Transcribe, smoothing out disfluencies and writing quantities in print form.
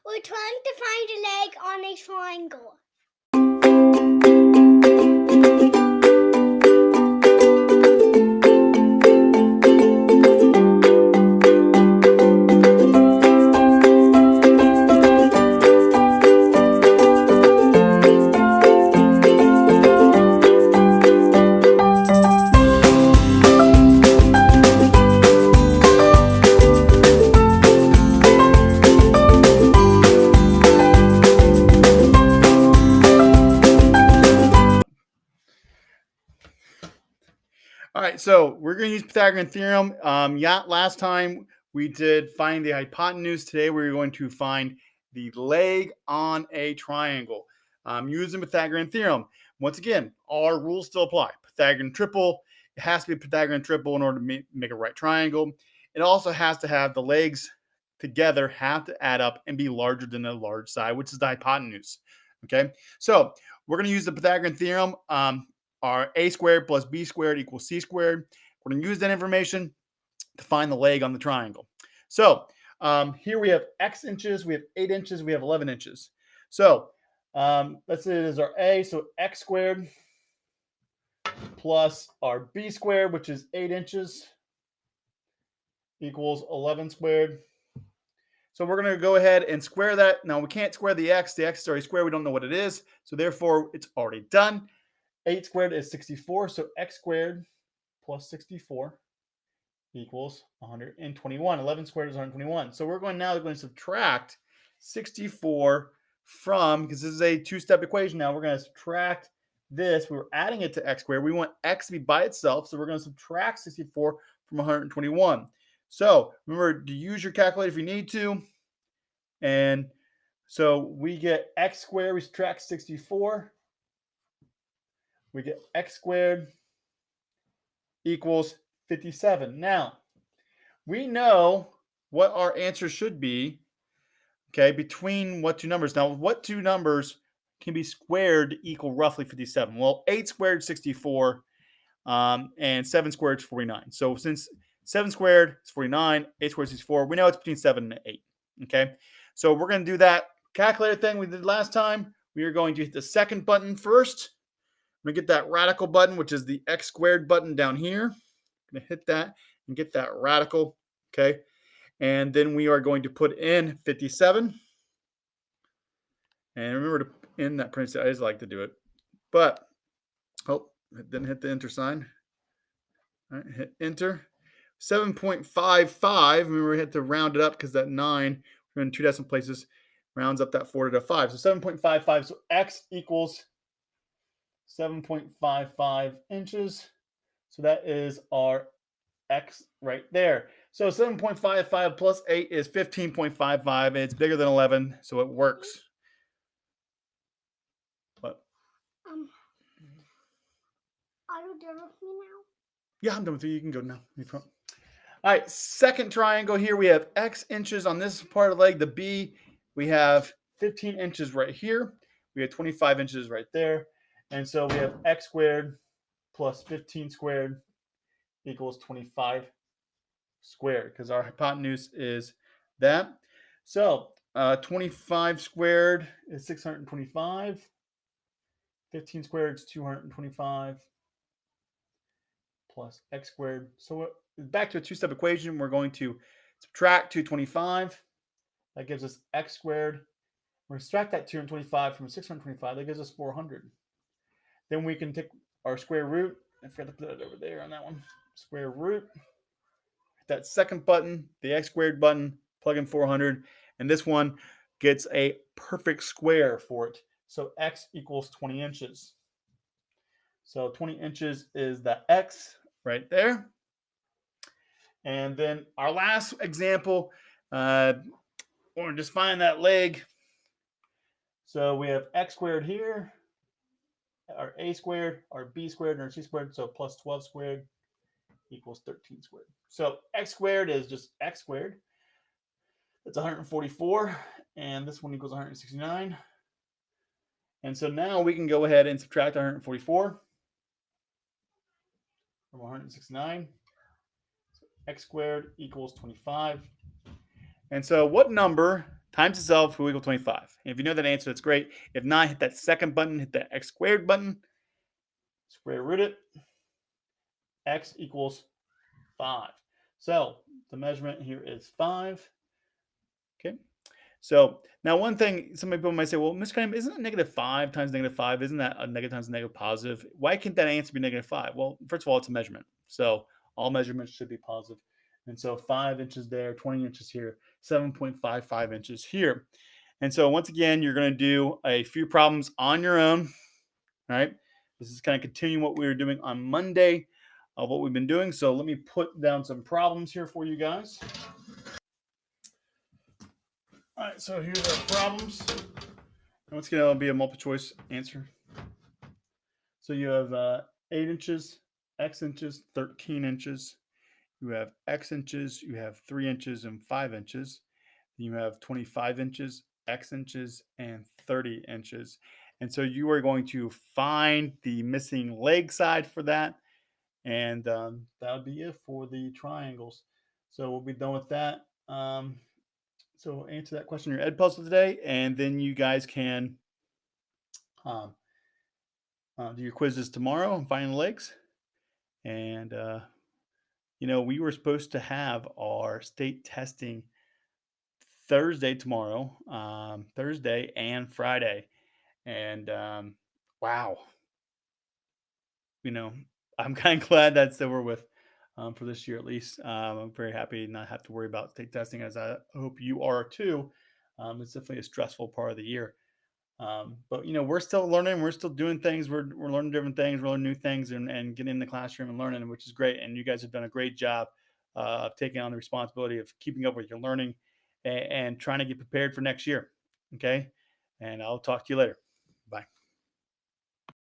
We're trying to find a leg on a triangle. All right, so we're going to use Pythagorean theorem. Last time we did find the hypotenuse. Today we're going to find the leg on a triangle using Pythagorean theorem. Once again, our rules still apply. Pythagorean triple. It has to be a Pythagorean triple in order to make a right triangle. It also has to have the legs together have to add up and be larger than the large side, which is the hypotenuse. Okay, so we're going to use the Pythagorean theorem. Our a squared plus b squared equals c squared. We're going to use that information to find the leg on the triangle. So here we have x inches, we have 8 inches, we have 11 inches. So let's say it is our a, so x squared plus our b squared, which is 8 inches, equals 11 squared. So we're going to go ahead and square that. Now we can't square the x. The x is already squared. We don't know what it is. So therefore, it's already done. 8 squared is 64, so x squared plus 64 equals 121. 11 squared is 121. So we're going to subtract 64 from, because this is a two-step equation now, we're going to subtract this. We were adding it to x squared. We want x to be by itself, so we're going to subtract 64 from 121. So remember to use your calculator if you need to. And so we get x squared, we subtract 64. We get x squared equals 57. Now, we know what our answer should be, okay, between what two numbers. Now, what two numbers can be squared to equal roughly 57? Well, 8 squared is 64, and 7 squared is 49. So since 7 squared is 49, 8 squared is 64, we know it's between 7 and 8, okay? So we're going to do that calculator thing we did last time. We are going to hit the second button first. I'm going to get that radical button, which is the x squared button down here. I'm going to hit that and get that radical, okay? And then we are going to put in 57. And remember to in that parenthesis, I just like to do it. But, oh, it didn't hit the enter sign. All right, hit enter. 7.55, remember we had to round it up because that 9, we're in two decimal places, rounds up that 4 to 5. So 7.55, so x equals 7.55 inches. So that is our x right there. So 7.55 plus 8 is 15.55. It's bigger than 11, so it works. What? Are you done with me now? Yeah, I'm done with you. You can go now. All right, second triangle here. We have x inches on this part of the leg. The b, we have 15 inches right here. We have 25 inches right there. And so we have x squared plus 15 squared equals 25 squared, because our hypotenuse is that. So 25 squared is 625. 15 squared is 225 plus x squared. So back to a two-step equation. We're going to subtract 225. That gives us x squared. We're subtract that 225 from 625. That gives us 400. Then we can take our square root. I forgot to put it over there on that one. Square root. That second button, the x squared button, plug in 400. And this one gets a perfect square for it. So x equals 20 inches. So 20 inches is the x right there. And then our last example, we're going to just find that leg. So we have x squared here, our a squared, our b squared, and our c squared. So plus 12 squared equals 13 squared. So x squared is just x squared. That's 144. And this one equals 169. And so now we can go ahead and subtract 144 from 169. So x squared equals 25. And so what number times itself will equal 25. And if you know that answer, that's great. If not, hit that second button, hit the x squared button, square root it, x equals 5. So the measurement here is 5. Okay. So now one thing, some people might say, well, Mr. Cunningham, isn't it -5 times -5? Isn't that a negative times a negative positive? Why can't that answer be -5? Well, first of all, it's a measurement. So all measurements should be positive. And so 5 inches there, 20 inches here, 7.55 inches here. And so once again, you're going to do a few problems on your own. All right. This is kind of continuing what we were doing on Monday of what we've been doing. So let me put down some problems here for you guys. All right, so here's our problems. And it's going to be a multiple choice answer. So you have 8 inches, x inches, 13 inches. You have x inches, you have 3 inches and 5 inches. You have 25 inches, x inches, and 30 inches. And so you are going to find the missing leg side for that. And that'll be it for the triangles. So we'll be done with that. So answer that question in your ed puzzle today, and then you guys can do your quizzes tomorrow and find the legs. And we were supposed to have our state testing Thursday tomorrow, Thursday and Friday, and wow, I'm kind of glad that's over with for this year at least. I'm very happy to not have to worry about state testing, as I hope you are too. It's definitely a stressful part of the year. But we're still learning, we're still doing things, we're learning different things, we're learning new things, and getting in the classroom and learning, which is great. And you guys have done a great job of taking on the responsibility of keeping up with your learning and trying to get prepared for next year. Okay. And I'll talk to you later. Bye.